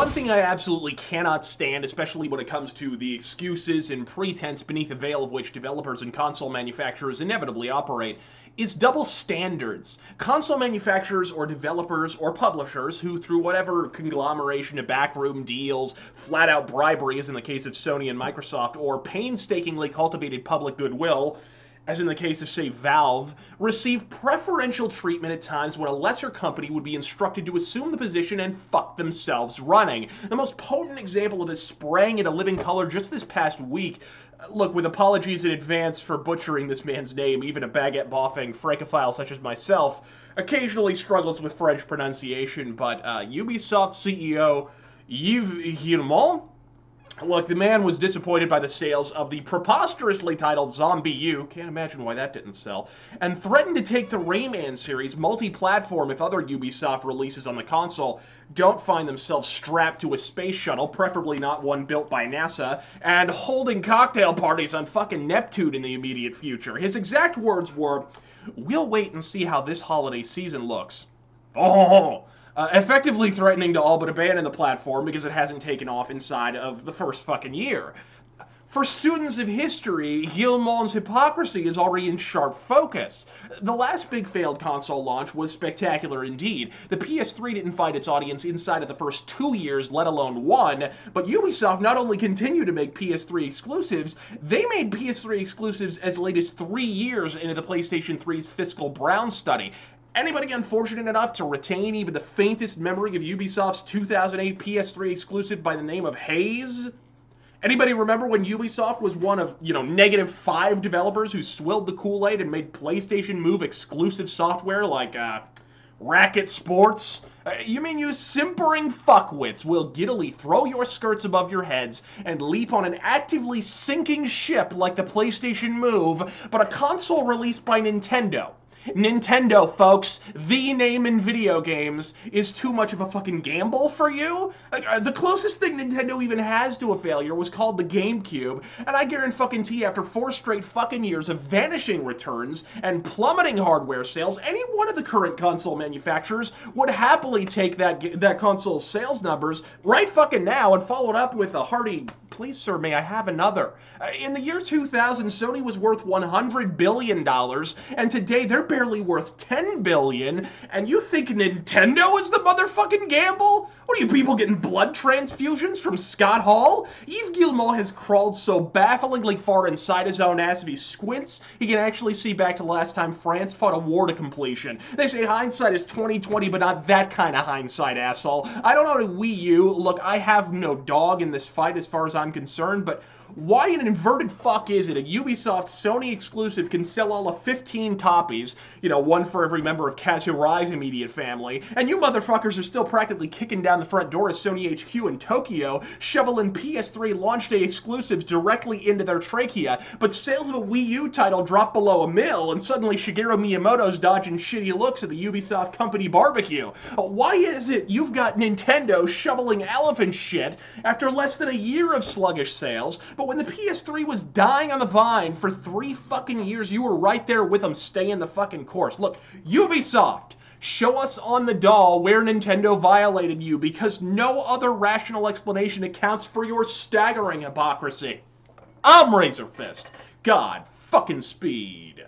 one thing I absolutely cannot stand, especially when it comes to the excuses and pretense beneath the veil of which developers and console manufacturers inevitably operate, is double standards. Console manufacturers or developers or publishers who, through whatever conglomeration of backroom deals, flat-out bribery as in the case of Sony and Microsoft, or painstakingly cultivated public goodwill, as in the case of, say, Valve, receive preferential treatment at times when a lesser company would be instructed to assume the position and fuck themselves running. The most potent example of this sprang into living color just this past week. Look, with apologies in advance for butchering this man's name, even a baguette-boffing francophile such as myself occasionally struggles with French pronunciation, but Ubisoft CEO Yves Guillemot? Look, the man was disappointed by the sales of the preposterously titled Zombie U, can't imagine why that didn't sell, and threatened to take the Rayman series multi-platform if other Ubisoft releases on the console don't find themselves strapped to a space shuttle, preferably not one built by NASA, and holding cocktail parties on fucking Neptune in the immediate future. His exact words were, "We'll wait and see how this holiday season looks." Effectively threatening to all but abandon the platform because it hasn't taken off inside of the first fucking year. For students of history, Guillemot's hypocrisy is already in sharp focus. The last big failed console launch was spectacular indeed. The PS3 didn't find its audience inside of the first 2 years, let alone 1, but Ubisoft not only continued to make PS3 exclusives, they made PS3 exclusives as late as 3 years into the PlayStation 3's fiscal Brown study. Anybody unfortunate enough to retain even the faintest memory of Ubisoft's 2008 PS3 exclusive by the name of Haze? Anybody remember when Ubisoft was one of, -5 developers who swilled the Kool-Aid and made PlayStation Move exclusive software like, Racket Sports? You mean you simpering fuckwits will giddily throw your skirts above your heads and leap on an actively sinking ship like the PlayStation Move, but a console released by Nintendo? Nintendo, folks, the name in video games, is too much of a fucking gamble for you? The closest thing Nintendo even has to a failure was called the GameCube, and I guarantee after 4 straight fucking years of vanishing returns and plummeting hardware sales, any one of the current console manufacturers would happily take that console's sales numbers right fucking now and follow it up with a hearty, "Please, sir, may I have another?" In the year 2000, Sony was worth $100 billion, and today they're barely worth $10 billion, and you think Nintendo is the motherfucking gamble? What are you people getting blood transfusions from Scott Hall? Yves Guillemot has crawled so bafflingly far inside his own ass if he squints, he can actually see back to the last time France fought a war to completion. They say hindsight is 20/20, but not that kind of hindsight, asshole. I don't own a Wii U. Look, I have no dog in this fight as far as I'm concerned, but why in inverted fuck is it a Ubisoft Sony exclusive can sell all of 15 copies, one for every member of Kazurai's immediate family, and you motherfuckers are still practically kicking down the front door of Sony HQ in Tokyo, shoveling PS3 launch day exclusives directly into their trachea, but sales of a Wii U title drop below $1 million, and suddenly Shigeru Miyamoto's dodging shitty looks at the Ubisoft company barbecue. Why is it you've got Nintendo shoveling elephant shit after less than a year of sluggish sales, but when the PS3 was dying on the vine for 3 fucking years, you were right there with them staying the fucking course? Look, Ubisoft, show us on the doll where Nintendo violated you, because no other rational explanation accounts for your staggering hypocrisy. I'm RazörFist. God fucking speed.